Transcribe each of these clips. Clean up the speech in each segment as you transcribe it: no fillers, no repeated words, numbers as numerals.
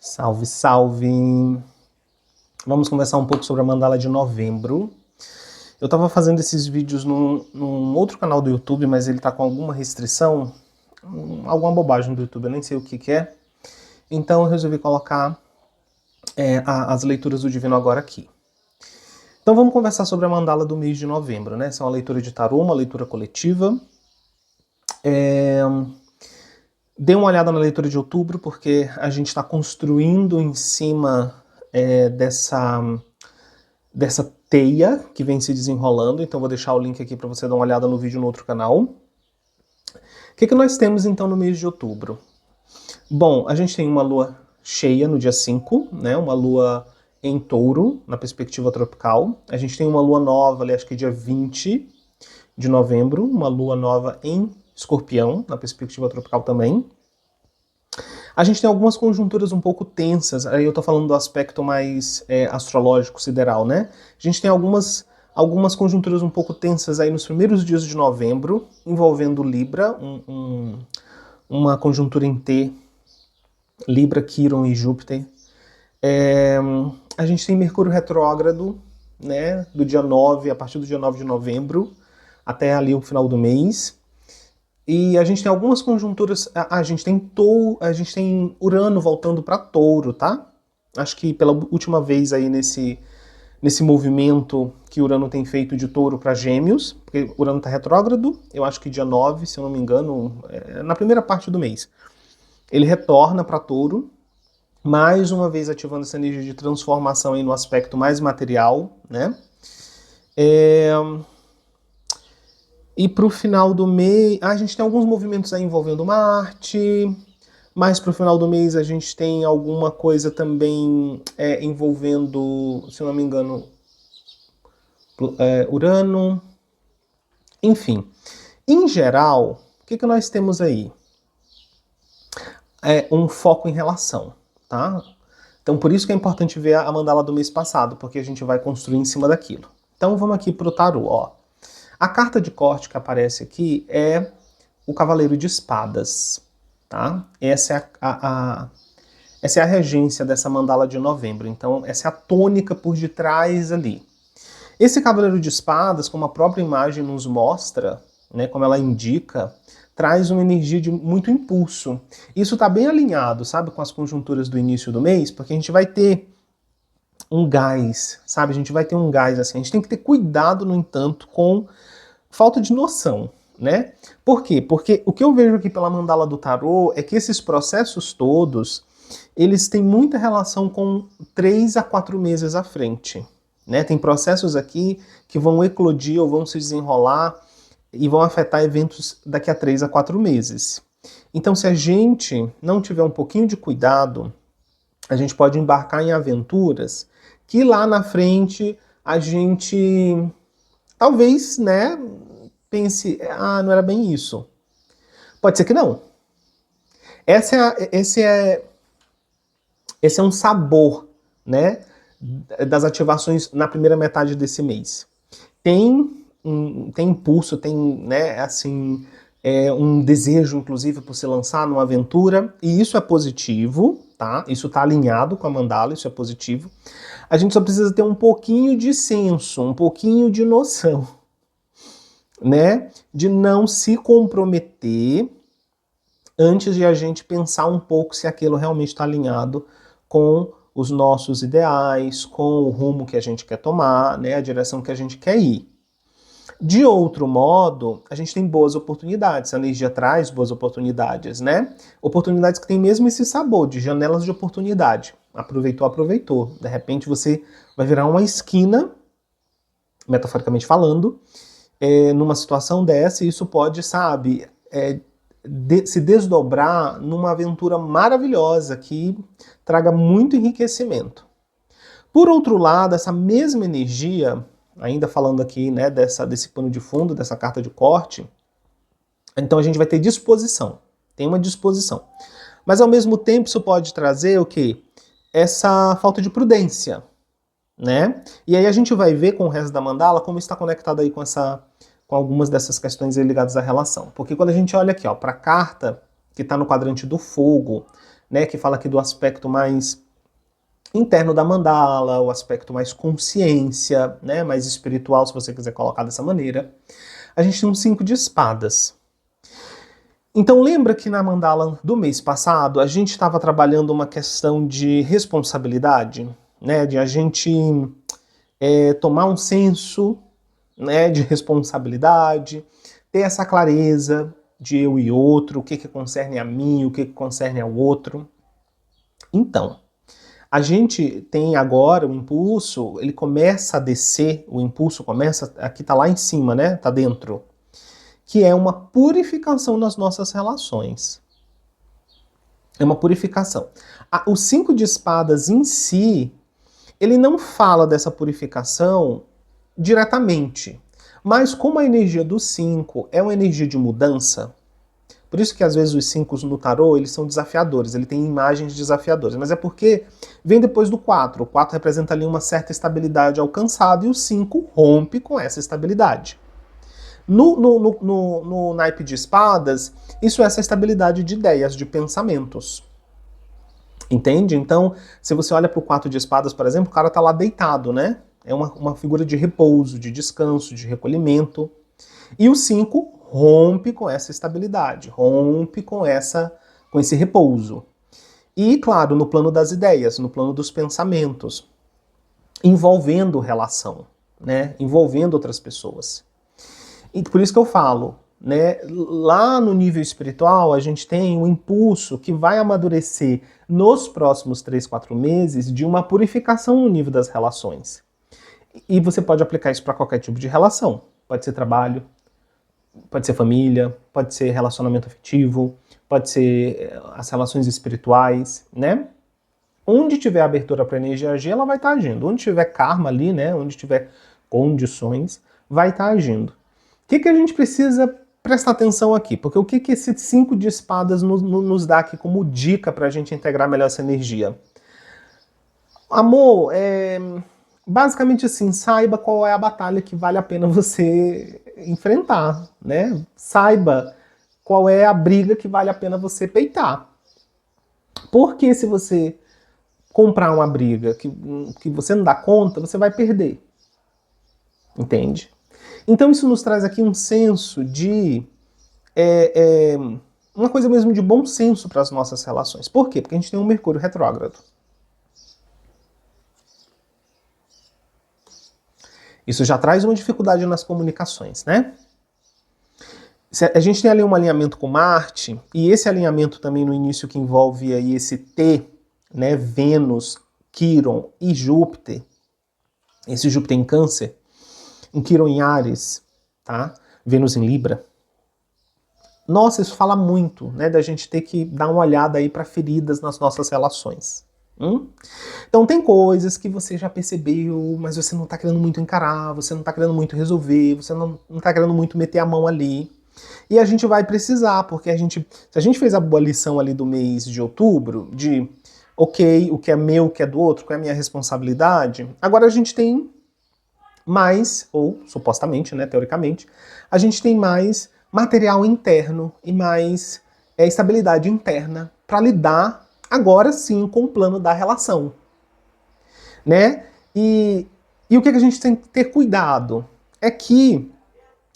Salve, salve! Vamos conversar um pouco sobre a mandala de novembro. Eu estava fazendo esses vídeos num outro canal do YouTube, mas ele está com alguma restrição, alguma bobagem do YouTube, eu nem sei o que é. Então eu resolvi colocar as leituras do Divino Agora aqui. Então vamos conversar sobre a mandala do mês de novembro, né? Essa é uma leitura de tarô, uma leitura coletiva. Dê uma olhada na leitura de outubro, porque a gente está construindo em cima dessa teia que vem se desenrolando. Então vou deixar o link aqui para você dar uma olhada no vídeo no outro canal. O que nós temos então no mês de outubro? Bom, a gente tem uma lua cheia no dia 5, né? Uma lua em touro, na perspectiva tropical. A gente tem uma lua nova ali, acho que dia 20 de novembro, uma lua nova em escorpião, na perspectiva tropical também. A gente tem algumas conjunturas um pouco tensas, aí eu tô falando do aspecto mais astrológico, sideral, né? A gente tem algumas conjunturas um pouco tensas aí nos primeiros dias de novembro, envolvendo Libra, uma conjuntura em T, Libra, Quirón e Júpiter. A gente tem Mercúrio retrógrado, né, do dia 9, a partir do dia 9 de novembro, até ali o final do mês. E a gente tem algumas conjunturas, a gente tem Urano voltando para Touro, tá? Acho que pela última vez aí nesse movimento que Urano tem feito de Touro para Gêmeos, porque Urano está retrógrado, eu acho que dia 9, se eu não me engano, na primeira parte do mês. Ele retorna para Touro, mais uma vez ativando essa energia de transformação aí no aspecto mais material, né? E para o final do mês, a gente tem alguns movimentos aí envolvendo Marte, mas para o final do mês a gente tem alguma coisa também envolvendo, se eu não me engano, Urano. Enfim, em geral, o que nós temos aí? Um foco em relação, tá? Então por isso que é importante ver a mandala do mês passado, porque a gente vai construir em cima daquilo. Então vamos aqui para o tarô, ó. A carta de corte que aparece aqui é o Cavaleiro de Espadas, tá? Essa é a regência dessa mandala de novembro, então essa é a tônica por detrás ali. Esse Cavaleiro de Espadas, como a própria imagem nos mostra, né, como ela indica, traz uma energia de muito impulso. Isso está bem alinhado, sabe, com as conjunturas do início do mês, porque a gente vai ter um gás, sabe? A gente vai ter um gás assim. A gente tem que ter cuidado, no entanto, com falta de noção, né? Por quê? Porque o que eu vejo aqui pela mandala do tarô é que esses processos todos, eles têm muita relação com 3 a 4 meses à frente, né? Tem processos aqui que vão eclodir ou vão se desenrolar e vão afetar eventos daqui a 3 a 4 meses. Então, se a gente não tiver um pouquinho de cuidado, a gente pode embarcar em aventuras que lá na frente a gente talvez, né, pense, não era bem isso. Pode ser que não. Esse é um sabor, né, das ativações na primeira metade desse mês. Tem impulso, tem, né, assim, um desejo, inclusive, por se lançar numa aventura, e isso é positivo, tá? Isso tá alinhado com a mandala, isso é positivo. A gente só precisa ter um pouquinho de senso, um pouquinho de noção, né? De não se comprometer antes de a gente pensar um pouco se aquilo realmente está alinhado com os nossos ideais, com o rumo que a gente quer tomar, né? A direção que a gente quer ir. De outro modo, a gente tem boas oportunidades, a energia traz boas oportunidades, né? Oportunidades que tem mesmo esse sabor de janelas de oportunidade. Aproveitou, aproveitou. De repente você vai virar uma esquina, metaforicamente falando, numa situação dessa, e isso pode, sabe, se desdobrar numa aventura maravilhosa que traga muito enriquecimento. Por outro lado, essa mesma energia, ainda falando aqui, né, desse pano de fundo, dessa carta de corte, então a gente vai ter disposição, tem uma disposição. Mas ao mesmo tempo isso pode trazer o quê? Essa falta de prudência, né? E aí a gente vai ver com o resto da mandala como está conectado aí com algumas dessas questões ligadas à relação. Porque quando a gente olha aqui, ó, para a carta que está no quadrante do fogo, né, que fala aqui do aspecto mais interno da mandala, o aspecto mais consciência, né, mais espiritual, se você quiser colocar dessa maneira. A gente tem um 5 de espadas. Então lembra que na mandala do mês passado a gente estava trabalhando uma questão de responsabilidade, né, de a gente tomar um senso, né, de responsabilidade, ter essa clareza de eu e outro, o que concerne a mim, o que concerne ao outro. Então, a gente tem agora o impulso, ele começa a descer, o impulso começa, aqui tá lá em cima, né, tá dentro, que é uma purificação nas nossas relações. É uma purificação. O 5 de espadas em si, ele não fala dessa purificação diretamente, mas como a energia do 5 é uma energia de mudança, por isso que às vezes os 5 no tarô, eles são desafiadores, ele tem imagens desafiadoras, mas é porque vem depois do 4. O 4 representa ali uma certa estabilidade alcançada e o 5 rompe com essa estabilidade. No naipe de espadas, isso é essa estabilidade de ideias, de pensamentos. Entende? Então, se você olha para o 4 de espadas, por exemplo, o cara tá lá deitado, né? É uma figura de repouso, de descanso, de recolhimento. E o 5 rompe com essa estabilidade, rompe com esse repouso. E, claro, no plano das ideias, no plano dos pensamentos, envolvendo relação, né? Envolvendo outras pessoas. E por isso que eu falo, né? Lá no nível espiritual, a gente tem um impulso que vai amadurecer nos próximos 3, 4 meses de uma purificação no nível das relações. E você pode aplicar isso para qualquer tipo de relação. Pode ser trabalho, pode ser família, pode ser relacionamento afetivo, pode ser as relações espirituais, né? Onde tiver abertura para energia agir, ela vai estar agindo. Onde tiver karma ali, né? Onde tiver condições, vai estar agindo. O que a gente precisa prestar atenção aqui? Porque o que esse 5 de espadas nos dá aqui como dica para a gente integrar melhor essa energia? Amor, basicamente assim, saiba qual é a batalha que vale a pena você enfrentar, né? Saiba qual é a briga que vale a pena você peitar. Porque se você comprar uma briga que você não dá conta, você vai perder. Entende? Então isso nos traz aqui um senso de... uma coisa mesmo de bom senso para as nossas relações. Por quê? Porque a gente tem um Mercúrio retrógrado. Isso já traz uma dificuldade nas comunicações, né? A gente tem ali um alinhamento com Marte, e esse alinhamento também no início que envolve aí esse T, né, Vênus, Quíron e Júpiter, esse Júpiter em Câncer, um Quíron em Áries, tá? Vênus em Libra. Nossa, isso fala muito, né, da gente ter que dar uma olhada aí para feridas nas nossas relações. Então tem coisas que você já percebeu, mas você não tá querendo muito encarar, você não tá querendo muito resolver, você não tá querendo muito meter a mão ali. E a gente vai precisar, porque se a gente fez a boa lição ali do mês de outubro, de ok, o que é meu, o que é do outro, qual é a minha responsabilidade, agora a gente tem mais, ou supostamente, né, teoricamente, a gente tem mais material interno e mais estabilidade interna para lidar agora sim com o plano da relação, né? E o que a gente tem que ter cuidado é que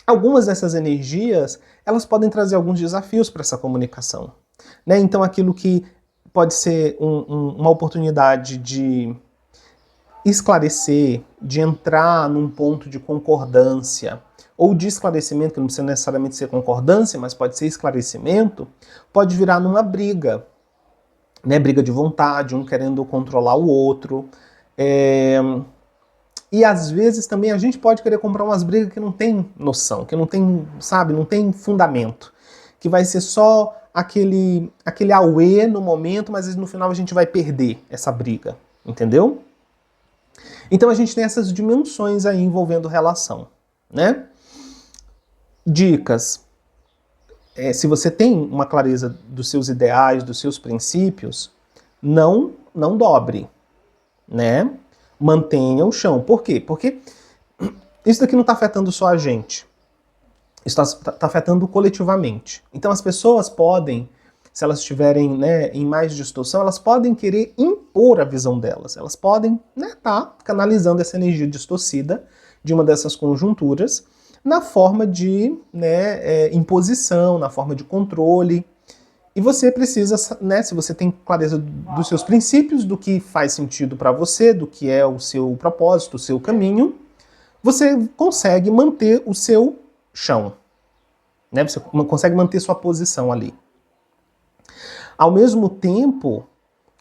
algumas dessas energias, elas podem trazer alguns desafios para essa comunicação, né? Então aquilo que pode ser uma oportunidade de esclarecer, de entrar num ponto de concordância, ou de esclarecimento, que não precisa necessariamente ser concordância, mas pode ser esclarecimento, pode virar numa briga, né? Briga de vontade, um querendo controlar o outro. E às vezes também a gente pode querer comprar umas brigas que não tem noção, que não tem, sabe, não tem fundamento. Que vai ser só aquele auê no momento, mas no final a gente vai perder essa briga, entendeu? Então a gente tem essas dimensões aí envolvendo relação, né? Dicas. Se você tem uma clareza dos seus ideais, dos seus princípios, não dobre, né? Mantenha o chão. Por quê? Porque isso daqui não está afetando só a gente. Isso está afetando coletivamente. Então as pessoas podem se elas estiverem, né, em mais distorção, elas podem querer impor a visão delas. Elas podem, né, tá canalizando essa energia distorcida de uma dessas conjunturas na forma de, né, imposição, na forma de controle. E você precisa, né, se você tem clareza dos seus princípios, do que faz sentido para você, do que é o seu propósito, o seu caminho, você consegue manter o seu chão, né? Você consegue manter sua posição ali. Ao mesmo tempo,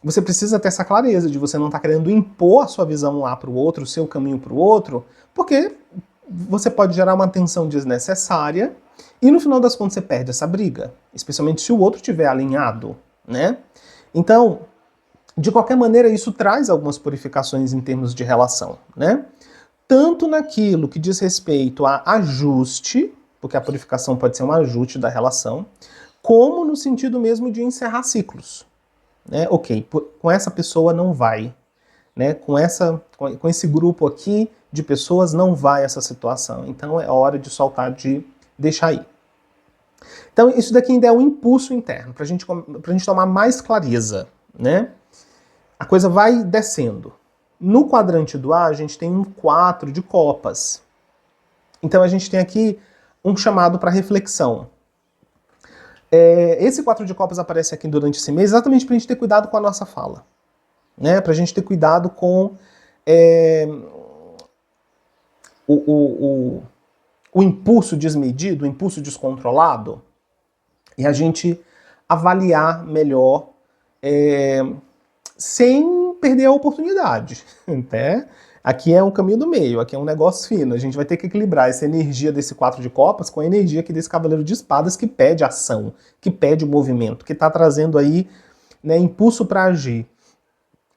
você precisa ter essa clareza de você não estar querendo impor a sua visão lá para o outro, o seu caminho para o outro, porque você pode gerar uma tensão desnecessária e no final das contas você perde essa briga, especialmente se o outro estiver alinhado, né? Então, de qualquer maneira, isso traz algumas purificações em termos de relação, né? Tanto naquilo que diz respeito a ajuste, porque a purificação pode ser um ajuste da relação, como no sentido mesmo de encerrar ciclos, né? Ok, com essa pessoa não vai, né? Com esse grupo aqui de pessoas não vai essa situação, então é hora de soltar, de deixar ir. Então isso daqui ainda é um impulso interno, pra gente tomar mais clareza, né? A coisa vai descendo. No quadrante do ar, a gente tem um 4 de copas. Então a gente tem aqui um chamado para reflexão. Esse 4 de copas aparece aqui durante esse mês exatamente para a gente ter cuidado com a nossa fala, né? Para a gente ter cuidado com o impulso desmedido, o impulso descontrolado, e a gente avaliar melhor sem perder a oportunidade, né? Aqui é um caminho do meio, aqui é um negócio fino. A gente vai ter que equilibrar essa energia desse 4 de copas com a energia aqui desse cavaleiro de espadas que pede ação, que pede movimento, que está trazendo aí, né, impulso para agir.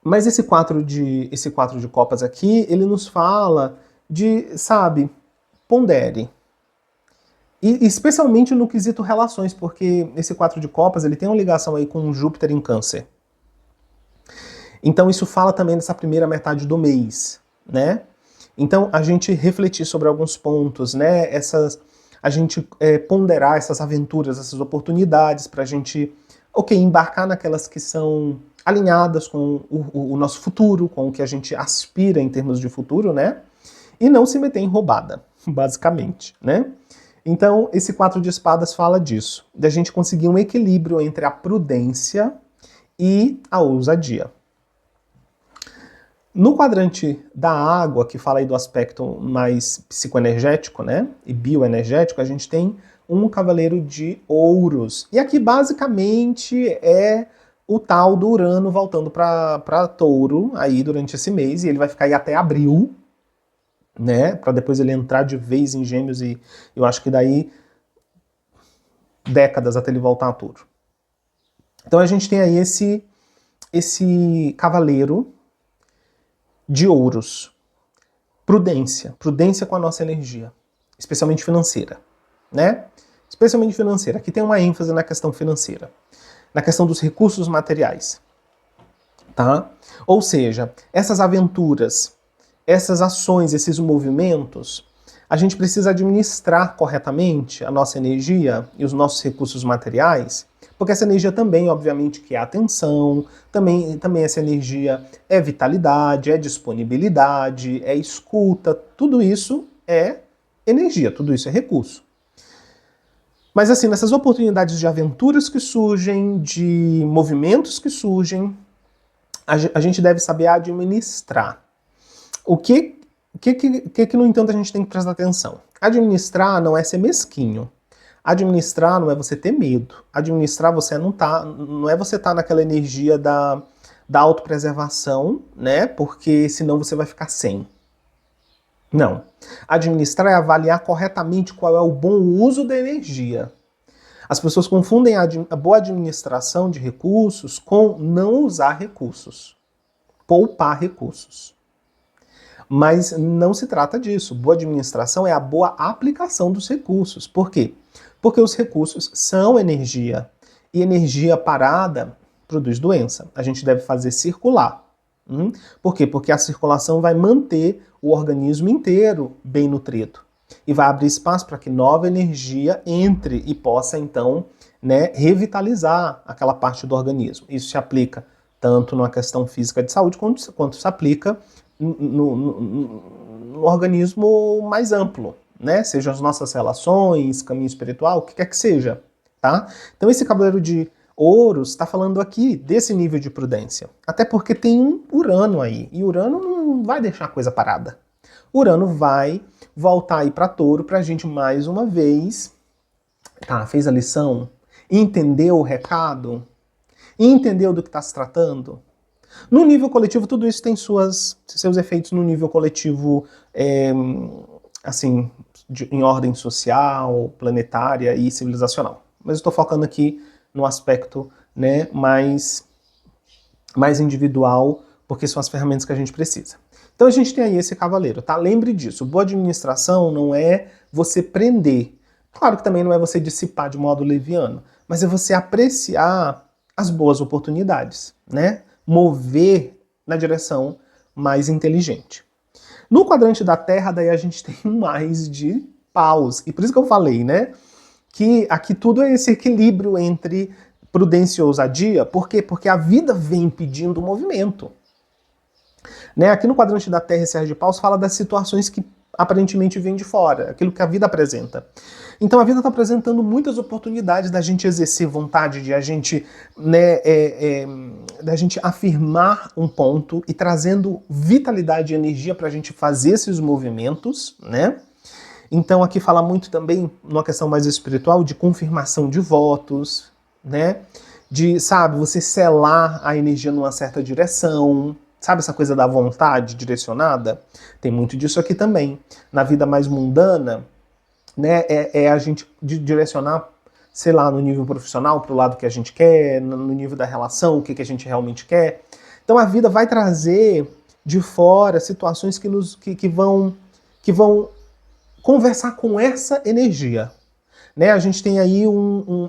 Mas esse 4 de copas aqui, ele nos fala de, sabe, pondere. E especialmente no quesito relações, porque esse 4 de copas ele tem uma ligação aí com Júpiter em Câncer. Então isso fala também dessa primeira metade do mês, né? Então a gente refletir sobre alguns pontos, né? A gente ponderar essas aventuras, essas oportunidades para a gente, embarcar naquelas que são alinhadas com o nosso futuro, com o que a gente aspira em termos de futuro, né? E não se meter em roubada, basicamente, né? Então esse 4 de espadas fala disso, da gente conseguir um equilíbrio entre a prudência e a ousadia. No quadrante da água, que fala aí do aspecto mais psicoenergético, né, e bioenergético, a gente tem um cavaleiro de ouros. E aqui basicamente é o tal do Urano voltando para Touro aí durante esse mês, e ele vai ficar aí até abril, né, para depois ele entrar de vez em Gêmeos, e eu acho que daí décadas até ele voltar a Touro. Então a gente tem aí esse cavaleiro de ouros. Prudência com a nossa energia, especialmente financeira, né? Especialmente financeira. Aqui tem uma ênfase na questão financeira, na questão dos recursos materiais, tá? Ou seja, essas aventuras, essas ações, esses movimentos, a gente precisa administrar corretamente a nossa energia e os nossos recursos materiais, porque essa energia também, obviamente, que é atenção, também essa energia é vitalidade, é disponibilidade, é escuta, tudo isso é energia, tudo isso é recurso. Mas assim, nessas oportunidades de aventuras que surgem, de movimentos que surgem, a gente deve saber administrar. O que, no entanto, a gente tem que prestar atenção? Administrar não é ser mesquinho. Administrar não é você ter medo. Administrar não é você estar naquela energia da autopreservação, né? Porque senão você vai ficar sem. Não. Administrar é avaliar corretamente qual é o bom uso da energia. As pessoas confundem a boa administração de recursos com não usar recursos. Poupar recursos. Mas não se trata disso. Boa administração é a boa aplicação dos recursos. Por quê? Porque os recursos são energia. E energia parada produz doença. A gente deve fazer circular. Por quê? Porque a circulação vai manter o organismo inteiro bem nutrido. E vai abrir espaço para que nova energia entre e possa, então, né, revitalizar aquela parte do organismo. Isso se aplica tanto na questão física de saúde, quanto se aplica no organismo mais amplo, né? Seja as nossas relações, caminho espiritual, o que quer que seja, tá? Então esse Cavaleiro de Ouros está falando aqui desse nível de prudência. Até porque tem um Urano aí, e Urano não vai deixar a coisa parada. Urano vai voltar aí para Touro para a gente mais uma vez, tá? Fez a lição? Entendeu o recado? Entendeu do que está se tratando? No nível coletivo, tudo isso tem seus efeitos no nível coletivo, assim, em ordem social, planetária e civilizacional. Mas eu estou focando aqui no aspecto, né, mais individual, porque são as ferramentas que a gente precisa. Então a gente tem aí esse cavaleiro, tá? Lembre disso, boa administração não é você prender. Claro que também não é você dissipar de modo leviano, mas é você apreciar as boas oportunidades, né? Mover na direção mais inteligente. No quadrante da Terra, daí a gente tem mais de paus. E por isso que eu falei, né? Que aqui tudo é esse equilíbrio entre prudência e ousadia. Por quê? Porque a vida vem pedindo movimento. Né? Aqui no quadrante da Terra, esse de paus fala das situações que aparentemente vêm de fora, aquilo que a vida apresenta. Então a vida está apresentando muitas oportunidades da gente exercer vontade, de a gente, né, da gente afirmar um ponto e trazendo vitalidade e energia para a gente fazer esses movimentos, né? Então aqui fala muito também, numa questão mais espiritual, de confirmação de votos, né? De, sabe, você selar a energia numa certa direção. Sabe essa coisa da vontade direcionada? Tem muito disso aqui também. Na vida mais mundana, né, é a gente direcionar, sei lá, no nível profissional para o lado que a gente quer, no nível da relação, o que a gente realmente quer. Então a vida vai trazer de fora situações que vão conversar com essa energia. Né? A gente tem aí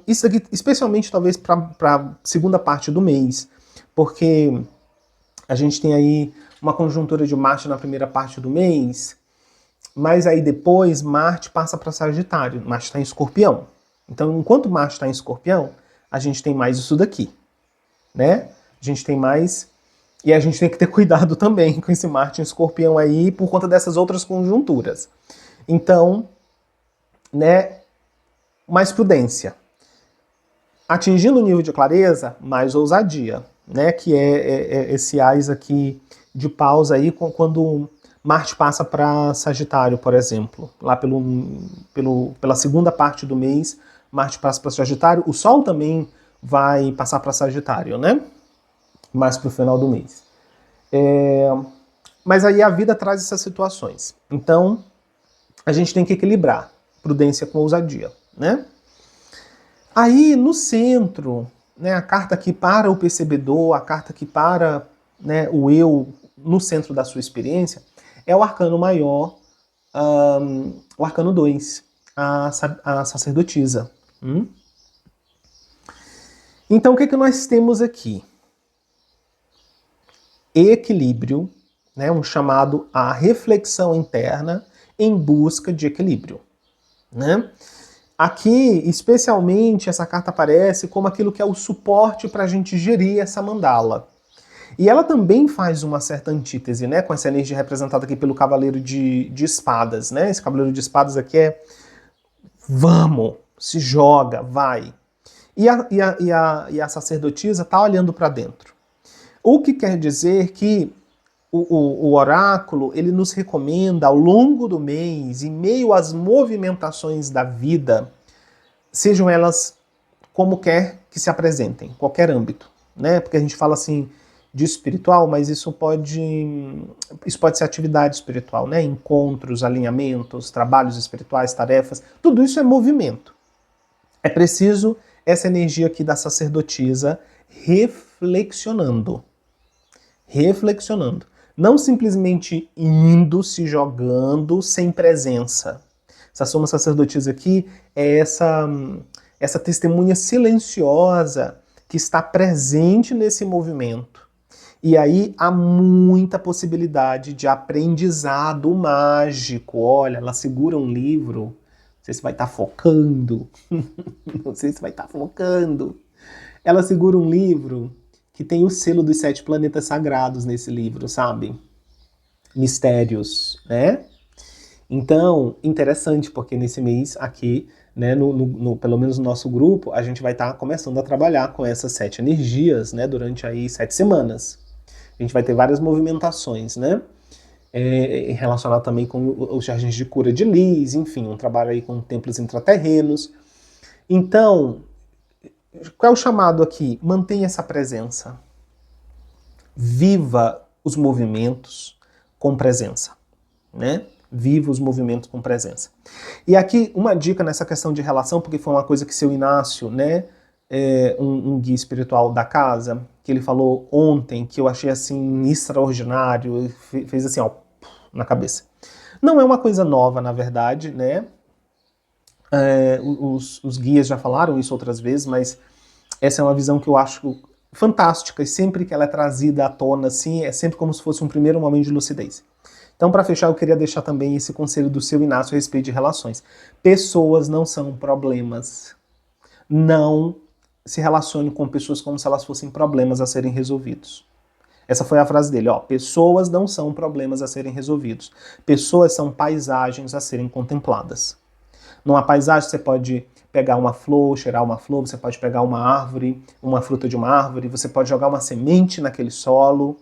isso aqui, especialmente talvez para a segunda parte do mês, porque a gente tem aí uma conjuntura de Marte na primeira parte do mês, mas aí depois Marte passa para Sagitário. Marte está em Escorpião. Então, enquanto Marte está em Escorpião, a gente tem mais isso daqui, né? A gente tem mais... E a gente tem que ter cuidado também com esse Marte em Escorpião aí, por conta dessas outras conjunturas. Então, né, mais prudência. Atingindo o nível de clareza, mais ousadia, né, que é esse ás aqui de paus aí, quando Marte passa para Sagitário, por exemplo. Lá pela segunda parte do mês, Marte passa para Sagitário. O Sol também vai passar para Sagitário, né? Mais para o final do mês. Mas aí a vida traz essas situações. Então, a gente tem que equilibrar prudência com ousadia, né? Aí, no centro, né, a carta aqui para o percebedor, a carta aqui para, né, o eu no centro da sua experiência, é o arcano maior, o arcano 2, a sacerdotisa. Então, o que nós temos aqui? Equilíbrio, né, um chamado à reflexão interna em busca de equilíbrio, né? Aqui, especialmente, essa carta aparece como aquilo que é o suporte para a gente gerir essa mandala. E ela também faz uma certa antítese, né, com essa energia representada aqui pelo Cavaleiro de Espadas, né? Esse Cavaleiro de Espadas aqui é vamos, se joga, vai. E a sacerdotisa está olhando para dentro. O que quer dizer que o oráculo, ele nos recomenda ao longo do mês, em meio às movimentações da vida, sejam elas como quer que se apresentem, qualquer âmbito, né? Porque a gente fala assim de espiritual, mas isso pode ser atividade espiritual, né? Encontros, alinhamentos, trabalhos espirituais, tarefas, tudo isso é movimento. É preciso essa energia aqui da sacerdotisa reflexionando. Não simplesmente indo, se jogando, sem presença. Essa soma sacerdotisa aqui é essa testemunha silenciosa que está presente nesse movimento. E aí há muita possibilidade de aprendizado mágico. Olha, ela segura um livro, sei se vai estar focando. Não sei se vai estar focando. Ela segura um livro que tem o selo dos 7 planetas sagrados nesse livro, sabe? Mistérios, né? Então, interessante, porque nesse mês aqui, né, pelo menos no nosso grupo, a gente vai estar começando a trabalhar com essas 7 energias, né, durante aí 7 semanas. A gente vai ter várias movimentações, né? Relacionado também com os jardins de cura de Lis, enfim, um trabalho aí com templos intraterrenos. Então, qual é o chamado aqui? Mantenha essa presença. Viva os movimentos com presença, né? Viva os movimentos com presença. E aqui uma dica nessa questão de relação, porque foi uma coisa que seu Inácio, né, um guia espiritual da casa, que ele falou ontem, que eu achei assim extraordinário, fez assim, ó, na cabeça. Não é uma coisa nova, na verdade, né? Os guias já falaram isso outras vezes, mas essa é uma visão que eu acho fantástica, e sempre que ela é trazida à tona, assim, é sempre como se fosse um primeiro momento de lucidez. Então, para fechar, eu queria deixar também esse conselho do seu Inácio a respeito de relações. Pessoas não são problemas. Não se relacione com pessoas como se elas fossem problemas a serem resolvidos. Essa foi a frase dele, ó. Pessoas não são problemas a serem resolvidos. Pessoas são paisagens a serem contempladas. Numa paisagem você pode pegar uma flor, cheirar uma flor, você pode pegar uma árvore, uma fruta de uma árvore, você pode jogar uma semente naquele solo,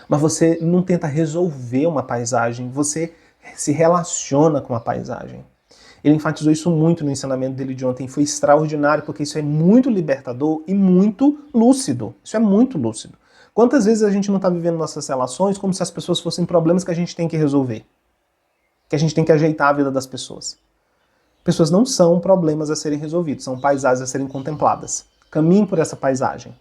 mas você não tenta resolver uma paisagem, você se relaciona com a paisagem. Ele enfatizou isso muito no ensinamento dele de ontem, foi extraordinário, porque isso é muito libertador e muito lúcido. Isso é muito lúcido. Quantas vezes a gente não está vivendo nossas relações como se as pessoas fossem problemas que a gente tem que resolver? Que a gente tem que ajeitar a vida das pessoas. Pessoas não são problemas a serem resolvidos, são paisagens a serem contempladas. Caminhe por essa paisagem.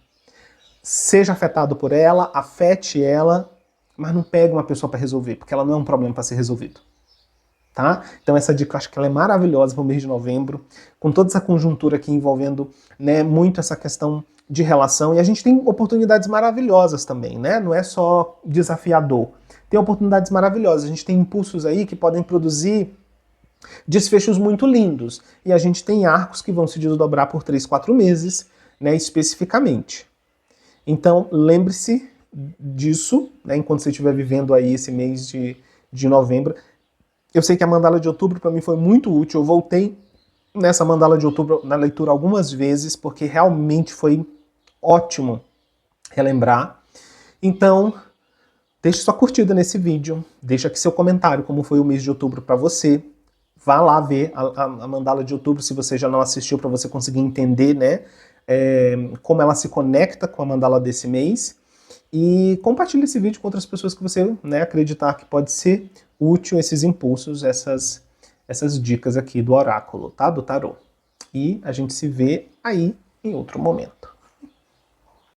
Seja afetado por ela, afete ela, mas não pegue uma pessoa para resolver, porque ela não é um problema para ser resolvido. Tá? Então essa dica eu acho que ela é maravilhosa para o mês de novembro, com toda essa conjuntura aqui envolvendo, né, muito essa questão de relação, e a gente tem oportunidades maravilhosas também, né? Não é só desafiador. Tem oportunidades maravilhosas, a gente tem impulsos aí que podem produzir desfechos muito lindos, e a gente tem arcos que vão se desdobrar por 3, 4 meses, né, especificamente. Então, lembre-se disso, né, enquanto você estiver vivendo aí esse mês de novembro. Eu sei que a mandala de outubro para mim foi muito útil, eu voltei nessa mandala de outubro na leitura algumas vezes, porque realmente foi ótimo relembrar. Então, deixe sua curtida nesse vídeo, deixa aqui seu comentário como foi o mês de outubro para você. Vá lá ver a mandala de outubro se você já não assistiu, para você conseguir entender, né, como ela se conecta com a mandala desse mês. E compartilhe esse vídeo com outras pessoas que você, né, acreditar que pode ser útil esses impulsos, essas dicas aqui do oráculo, tá? Do tarô. E a gente se vê aí em outro momento.